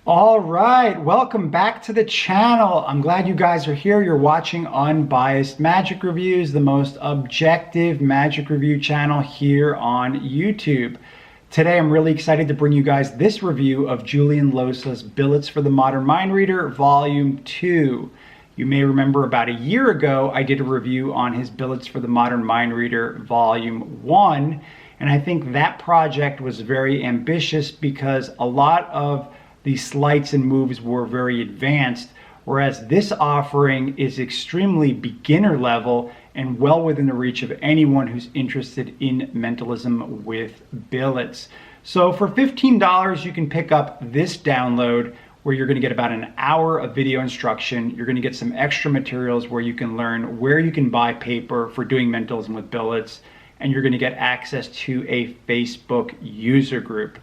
All right, welcome back to the channel. I'm glad you guys are here. You're watching Unbiased Magic Reviews, the most objective magic review channel here on YouTube. Today, I'm really excited to bring you guys this review of Julien Losa's Billets for the Modern Mind Reader, Volume 2. You may remember about a year ago, I did a review on his Billets for the Modern Mind Reader, Volume 1. And I think that project was very ambitious because a lot of the sleights and moves were very advanced, whereas this offering is extremely beginner level and well within the reach of anyone who's interested in mentalism with billets. So for $15, you can pick up this download where you're going to get about an hour of video instruction. You're going to get some extra materials where you can learn where you can buy paper for doing mentalism with billets, and you're going to get access to a Facebook user group.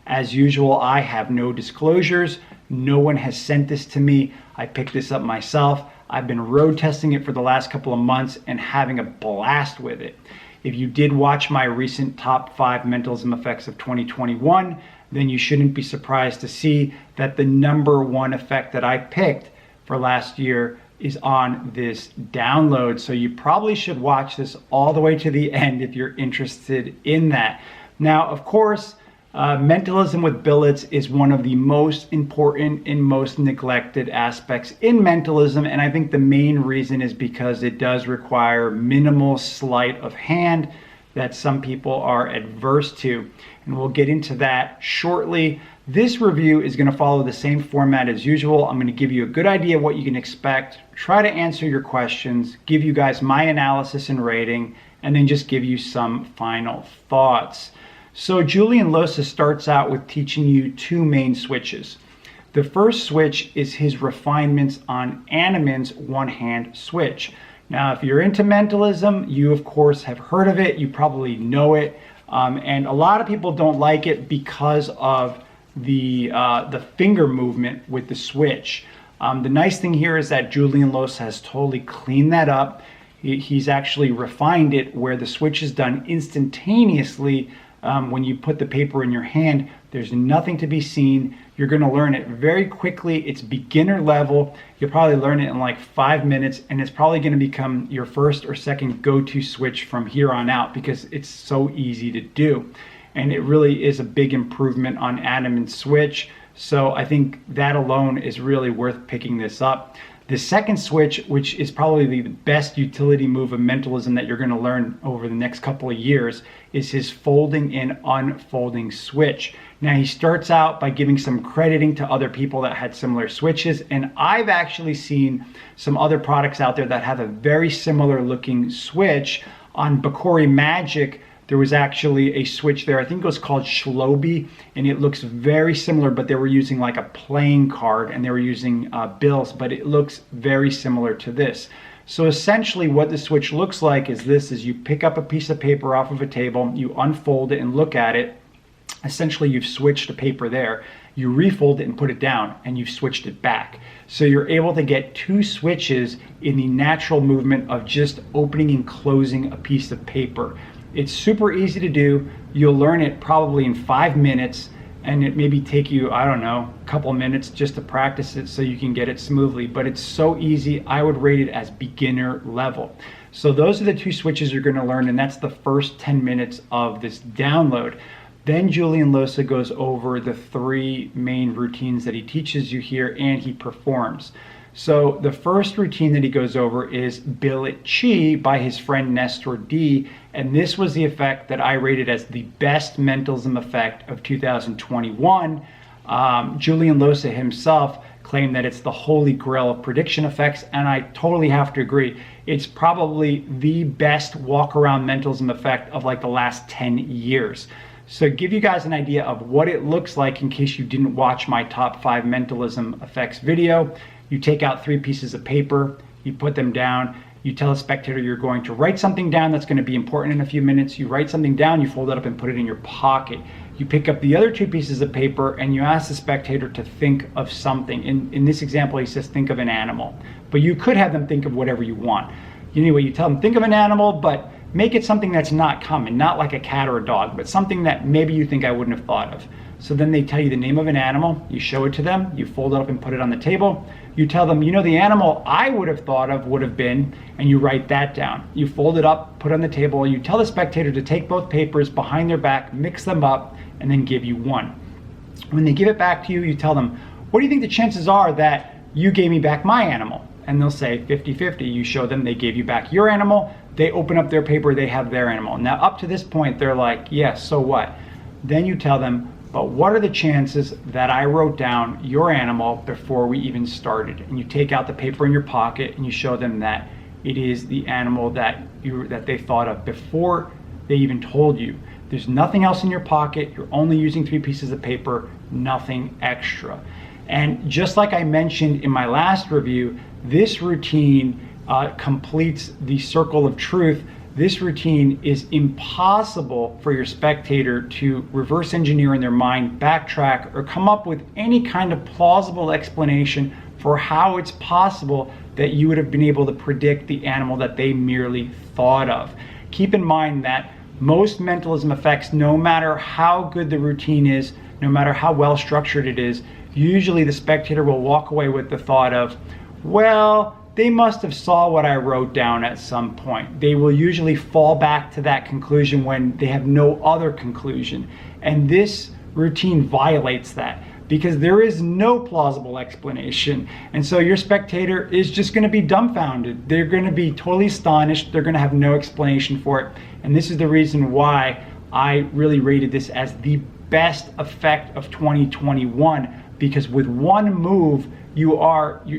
As usual, I have no disclosures. No one has sent this to me. I picked this up myself. I've been road testing it for the last couple of months and having a blast with it. If you did watch my recent top 5 mentalism effects of 2021, then you shouldn't be surprised to see that the #1 effect that I picked for last year is on this download. So you probably should watch this all the way to the end if you're interested in that. Now, of course, mentalism with billets is one of the most important and most neglected aspects in mentalism, and I think the main reason is because it does require minimal sleight of hand that some people are adverse to, and we'll get into that shortly. This review is going to follow the same format as usual. I'm going to give you a good idea of what you can expect, try to answer your questions, give you guys my analysis and rating, and then just give you some final thoughts. So Julien Losa starts out with teaching you 2 main switches. The first switch is his refinements on Animan's one-hand switch. Now, if you're into mentalism, you of course have heard of it, you probably know it, and a lot of people don't like it because of the finger movement with the switch. The nice thing here is that Julien Losa has totally cleaned that up. He's actually refined it where the switch is done instantaneously. When you put the paper in your hand, there's nothing to be seen. You're going to learn it very quickly. It's beginner level. You'll probably learn it in like 5 minutes, and it's probably going to become your first or second go-to switch from here on out because it's so easy to do. And it really is a big improvement on Animan's switch. So I think that alone is really worth picking this up. The second switch, which is probably the best utility move of mentalism that you're going to learn over the next couple of years, is his folding and unfolding switch. Now, he starts out by giving some crediting to other people that had similar switches, and I've actually seen some other products out there that have a very similar looking switch. On Bakori Magic, there was actually a switch there. I think it was called Shlobi, and it looks very similar, but they were using like a playing card and they were using bills, but it looks very similar to this. So essentially what the switch looks like is this: is you pick up a piece of paper off of a table, you unfold it and look at it. Essentially you've switched a paper there. You refold it and put it down, and you've switched it back. So you're able to get 2 switches in the natural movement of just opening and closing a piece of paper. It's super easy to do. You'll learn it probably in 5 minutes, and it maybe take you, I don't know, a couple minutes just to practice it so you can get it smoothly. But it's so easy, I would rate it as beginner level. So those are the 2 switches you're going to learn, and that's the first 10 minutes of this download. Then Julien Losa goes over the 3 main routines that he teaches you here and he performs. So the first routine that he goes over is Billet Chi by his friend Nestor D, and this was the effect that I rated as the best mentalism effect of 2021. Julien Losa himself claimed that it's the holy grail of prediction effects, and I totally have to agree. It's probably the best walk-around mentalism effect of like the last 10 years. So give you guys an idea of what it looks like in case you didn't watch my top 5 mentalism effects video. You take out 3 pieces of paper, you put them down, you tell a spectator you're going to write something down that's going to be important in a few minutes. You write something down, you fold it up and put it in your pocket. You pick up the other 2 pieces of paper and you ask the spectator to think of something. In this example, he says think of an animal, but you could have them think of whatever you want. Anyway, you tell them think of an animal, but make it something that's not common, not like a cat or a dog, but something that maybe you think I wouldn't have thought of. So then they tell you the name of an animal, you show it to them, you fold it up and put it on the table. You tell them, you know, the animal I would have thought of would have been, and you write that down. You fold it up, put it on the table, you tell the spectator to take both papers behind their back, mix them up, and then give you one. When they give it back to you, you tell them, what do you think the chances are that you gave me back my animal? And they'll say 50-50. You show them they gave you back your animal, they open up their paper, they have their animal. Now up to this point, they're like, yes, so what? Then you tell them, but what are the chances that I wrote down your animal before we even started? And you take out the paper in your pocket and you show them that it is the animal that they thought of before they even told you. There's nothing else in your pocket. You're only using 3 pieces of paper, nothing extra. And just like I mentioned in my last review, this routine completes the circle of truth. This routine is impossible for your spectator to reverse engineer in their mind, backtrack, or come up with any kind of plausible explanation for how it's possible that you would have been able to predict the animal that they merely thought of. Keep in mind that most mentalism effects, no matter how good the routine is, no matter how well structured it is, usually the spectator will walk away with the thought of, well, they must have saw what I wrote down at some point. They will usually fall back to that conclusion when they have no other conclusion. And this routine violates that because there is no plausible explanation. And so your spectator is just gonna be dumbfounded. They're gonna be totally astonished. They're gonna have no explanation for it. And this is the reason why I really rated this as the best effect of 2021, because with one move, you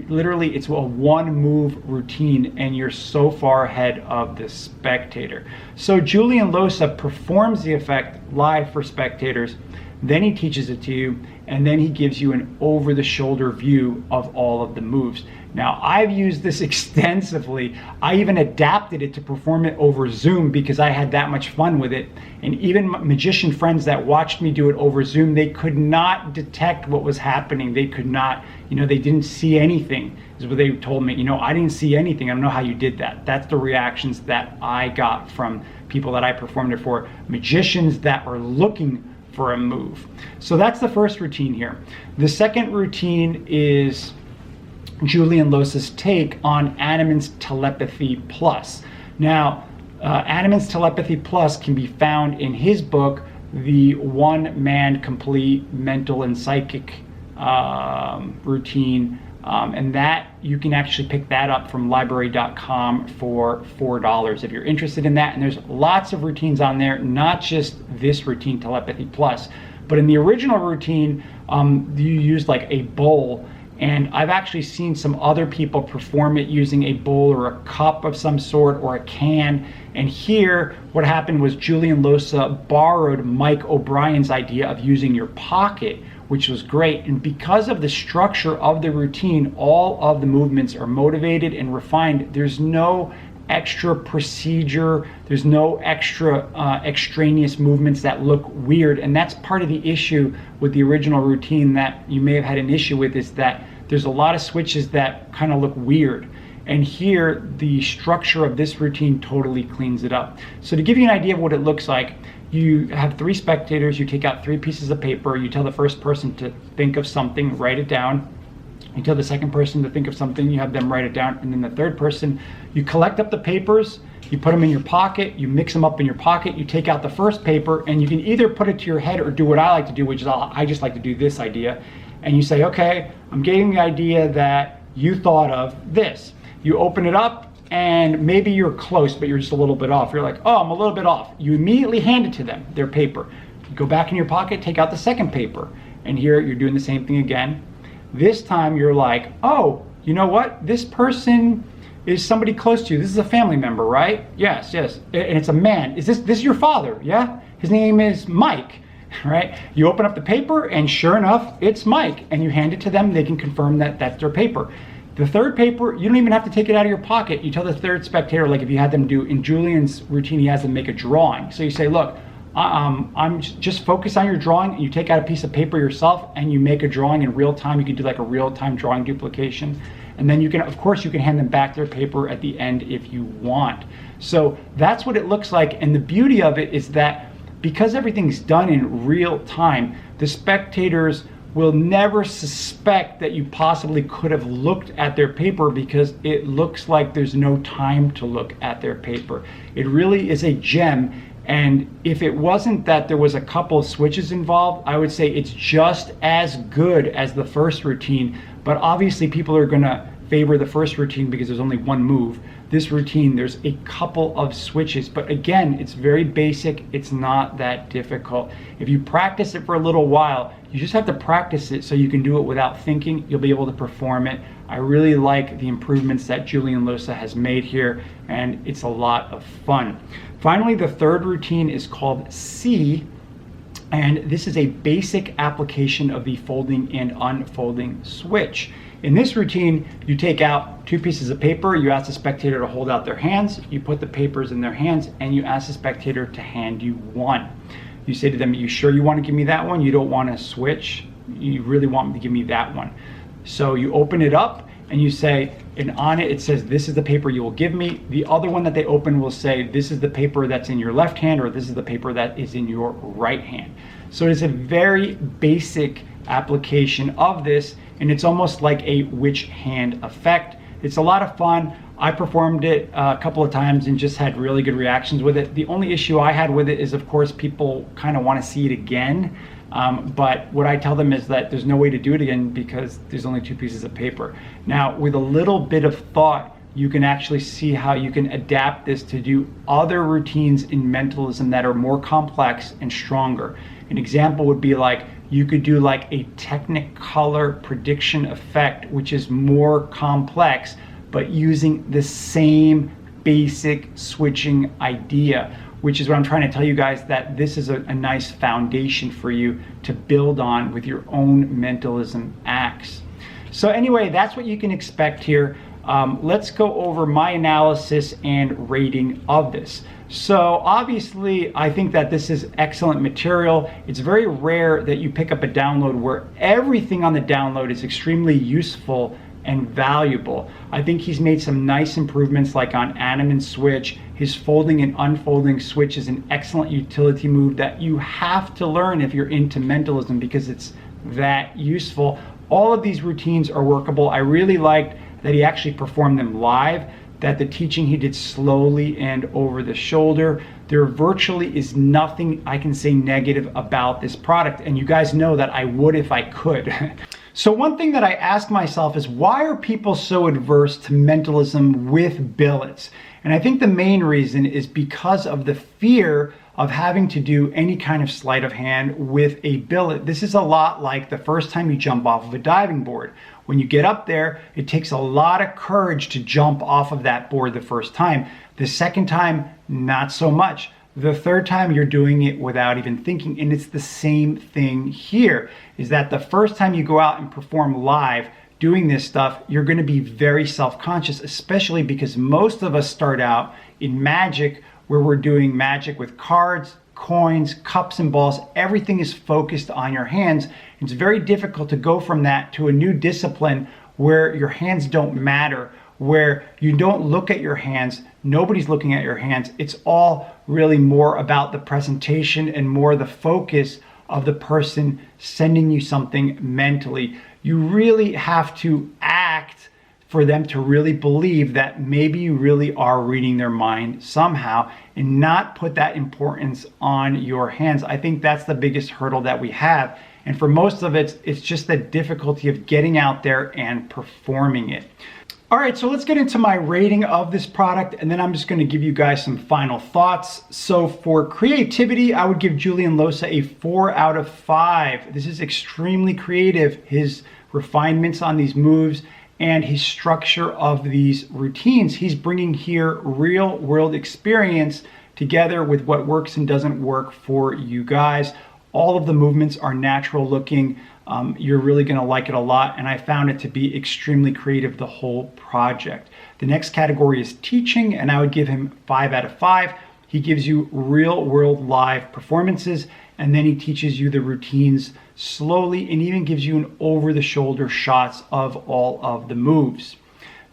literally, it's a one move routine and you're so far ahead of the spectator. So Julien Losa performs the effect live for spectators, then he teaches it to you, and then he gives you an over the shoulder view of all of the moves. Now, I've used this extensively. I even adapted it to perform it over Zoom because I had that much fun with it. And even magician friends that watched me do it over Zoom, they could not detect what was happening. They could not, they didn't see anything, is what they told me. I didn't see anything. I don't know how you did that. That's the reactions that I got from people that I performed it for, magicians that are looking for a move. So that's the first routine here. The second routine is Julien Losa's take on Animan's Telepathy Plus. Now, Animan's Telepathy Plus can be found in his book, The One-Man Complete Mental and Psychic Routine, and that you can actually pick that up from library.com for $4 if you're interested in that. And there's lots of routines on there, not just this routine, Telepathy Plus, but in the original routine, you use like a bowl. And I've actually seen some other people perform it using a bowl or a cup of some sort or a can. And here, what happened was Julien Losa borrowed Mike O'Brien's idea of using your pocket, which was great. And because of the structure of the routine, all of the movements are motivated and refined. There's no extra procedure, there's no extra extraneous movements that look weird. And that's part of the issue with the original routine that you may have had an issue with, is that there's a lot of switches that kind of look weird. And here, the structure of this routine totally cleans it up. So to give you an idea of what it looks like, you have 3 spectators, you take out 3 pieces of paper, you tell the first person to think of something, write it down. You tell the second person to think of something, you have them write it down, and then the third person, you collect up the papers, you put them in your pocket, you mix them up in your pocket, you take out the first paper, and you can either put it to your head or do what I like to do, which is I just like to do this idea. And you say, okay, I'm getting the idea that you thought of this. You open it up, and maybe you're close, but you're just a little bit off. You're like, oh, I'm a little bit off. You immediately hand it to them, their paper. You go back in your pocket, take out the second paper, and here you're doing the same thing again. This time you're like, oh, you know what? This person is somebody close to you. This is a family member, right? Yes, yes. And it's a man. Is this your father? Yeah? His name is Mike, right? You open up the paper and sure enough, it's Mike. And you hand it to them. They can confirm that that's their paper. The third paper, you don't even have to take it out of your pocket. You tell the third spectator, like if you had them do, in Julian's routine, he has them make a drawing. So you say, look, I'm just focus on your drawing, and you take out a piece of paper yourself and you make a drawing in real time. You can do like a real-time drawing duplication. And then you can, of course, you can hand them back their paper at the end if you want. So that's what it looks like. And the beauty of it is that because everything's done in real time, the spectators will never suspect that you possibly could have looked at their paper, because it looks like there's no time to look at their paper. It really is a gem. And if it wasn't that there was a couple of switches involved, I would say it's just as good as the first routine. But obviously people are gonna favor the first routine because there's only one move. This routine, there's a couple of switches, but again, it's very basic. It's not that difficult. If you practice it for a little while, you just have to practice it so you can do it without thinking. You'll be able to perform it. I really like the improvements that Julien Losa has made here, and it's a lot of fun. Finally, the third routine is called C, and this is a basic application of the folding and unfolding switch. In this routine, you take out 2 pieces of paper, you ask the spectator to hold out their hands, you put the papers in their hands, and you ask the spectator to hand you one. You say to them, "Are you sure you want to give me that one? You don't want to switch? You really want me to give me that one?" So you open it up and you say, and on it, it says, "This is the paper you will give me." The other one that they open will say, "This is the paper that's in your left hand," or "This is the paper that is in your right hand." So it's a very basic application of this, and it's almost like a which hand effect. It's a lot of fun. I performed it a couple of times and just had really good reactions with it. The only issue I had with it is, of course, people kind of want to see it again. But what I tell them is that there's no way to do it again because there's only 2 pieces of paper. Now, with a little bit of thought, you can actually see how you can adapt this to do other routines in mentalism that are more complex and stronger. An example would be like, you could do like a Technicolor prediction effect, which is more complex, but using the same basic switching idea, which is what I'm trying to tell you guys, that this is a nice foundation for you to build on with your own mentalism acts. So anyway, that's what you can expect here. Let's go over my analysis and rating of this. So obviously, I think that this is excellent material. It's very rare that you pick up a download where everything on the download is extremely useful and valuable. I think he's made some nice improvements, like on anim and switch. His folding and unfolding switch is an excellent utility move that you have to learn if you're into mentalism, because it's that useful. All of these routines are workable. I really liked that he actually performed them live, that the teaching he did slowly and over the shoulder. There virtually is nothing I can say negative about this product, and you guys know that I would if I could. So one thing that I ask myself is, why are people so adverse to mentalism with billets? And I think the main reason is because of the fear of having to do any kind of sleight of hand with a billet. This is a lot like the first time you jump off of a diving board. When you get up there, it takes a lot of courage to jump off of that board the first time. The second time, not so much. The third time, you're doing it without even thinking. And it's the same thing here, is that the first time you go out and perform live doing this stuff, you're going to be very self-conscious, especially because most of us start out in magic, where we're doing magic with cards, coins, cups, and balls. Everything is focused on your hands. It's very difficult to go from that to a new discipline where your hands don't matter, where you don't look at your hands, nobody's looking at your hands. It's all really more about the presentation and more the focus of the person sending you something mentally. You really have to act for them to really believe that maybe you really are reading their mind somehow, and not put that importance on your hands. I think that's the biggest hurdle that we have. And for most of it, it's just the difficulty of getting out there and performing it. All right, so let's get into my rating of this product, and then I'm just going to give you guys some final thoughts. So for creativity, I would give Julien Losa a 4 out of 5. This is extremely creative. His refinements on these moves and his structure of these routines. He's bringing here real world experience together with what works and doesn't work for you guys. All of the movements are natural looking. You're really gonna like it a lot, and I found it to be extremely creative, the whole project. The next category is teaching, and I would give him 5 out of 5. He gives you real world live performances, and then he teaches you the routines slowly and even gives you an over the shoulder shots of all of the moves.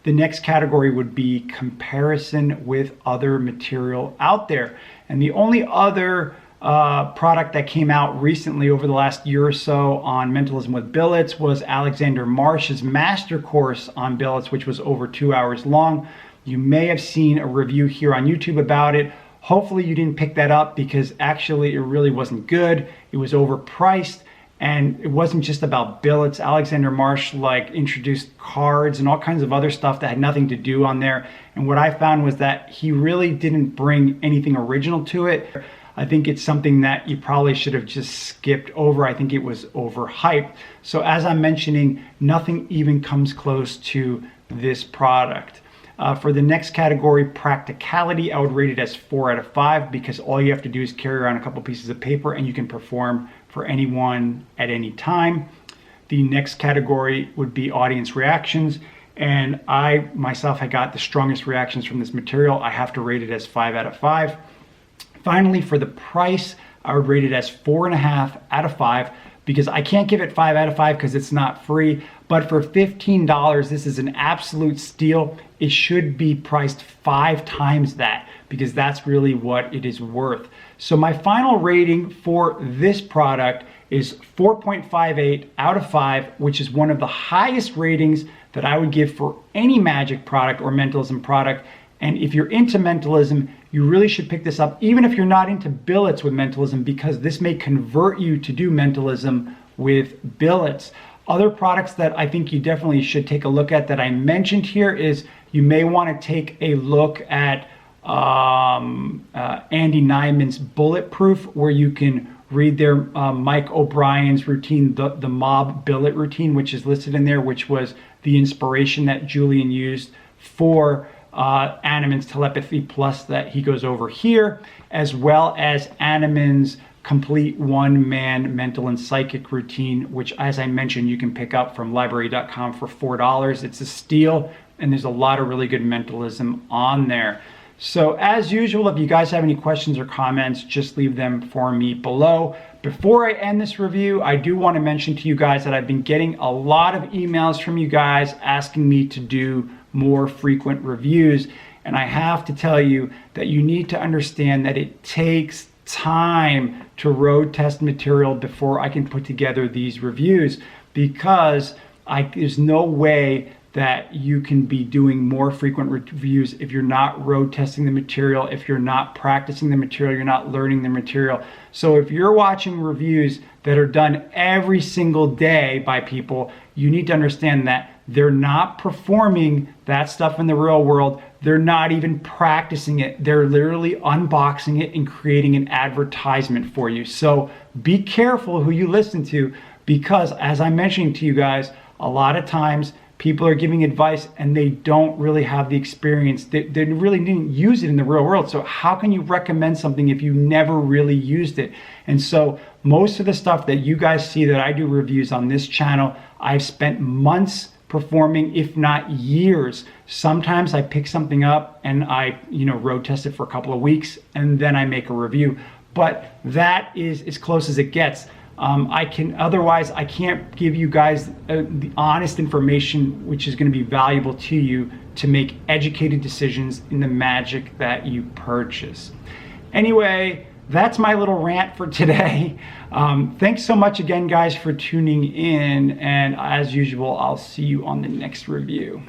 The next category would be comparison with other material out there. And the only other product that came out recently over the last year or so on Mentalism with Billets was Alexander Marsh's master course on Billets, which was over 2 hours long. You may have seen a review here on YouTube about it. Hopefully you didn't pick that up, because actually it really wasn't good. It was overpriced, and it wasn't just about billets. Alexander Marsh introduced cards and all kinds of other stuff that had nothing to do on there. And what I found was that he really didn't bring anything original to it. I think it's something that you probably should have just skipped over. I think it was overhyped. So as I'm mentioning, nothing even comes close to this product. For the next category, practicality, I would rate it as 4 out of 5, because all you have to do is carry around a couple pieces of paper and you can perform for anyone at any time. The next category would be audience reactions, and I myself had got the strongest reactions from this material. I have to rate it as 5 out of 5. Finally, for the price, I would rate it as 4.5 out of 5, because I can't give it 5 out of 5 because it's not free. But for $15, this is an absolute steal. It should be priced 5 times that, because that's really what it is worth. So my final rating for this product is 4.58 out of 5, which is one of the highest ratings that I would give for any magic product or mentalism product. And if you're into mentalism, you really should pick this up, even if you're not into billets with mentalism, because this may convert you to do mentalism with billets. Other products that I think you definitely should take a look at that I mentioned here is, you may want to take a look at Andy Nyman's Bulletproof, where you can read their Mike O'Brien's routine, the mob billet routine, which is listed in there, which was the inspiration that Julien used for Animan's Telepathy Plus that he goes over here, as well as Animan's complete one-man mental and psychic routine, which, as I mentioned, you can pick up from library.com for $4. It's a steal, and there's a lot of really good mentalism on there. So as usual, if you guys have any questions or comments, just leave them for me below. Before I end this review, I do want to mention to you guys that I've been getting a lot of emails from you guys asking me to do more frequent reviews. And I have to tell you that you need to understand that it takes time to road test material before I can put together these reviews, because there's no way that you can be doing more frequent reviews if you're not road testing the material, if you're not practicing the material, you're not learning the material. So if you're watching reviews that are done every single day by people, you need to understand that they're not performing that stuff in the real world. They're not even practicing it. They're literally unboxing it and creating an advertisement for you. So be careful who you listen to, because as I'm mentioning to you guys, a lot of times people are giving advice and they don't really have the experience. They really didn't use it in the real world. So how can you recommend something if you never really used it? And so most of the stuff that you guys see that I do reviews on this channel, I've spent months performing, if not years. Sometimes I pick something up and I road test it for a couple of weeks and then I make a review. But that is as close as it gets. Otherwise I can't give you guys the honest information which is going to be valuable to you to make educated decisions in the magic that you purchase. Anyway, that's my little rant for today. Thanks so much again, guys, for tuning in, and as usual, I'll see you on the next review.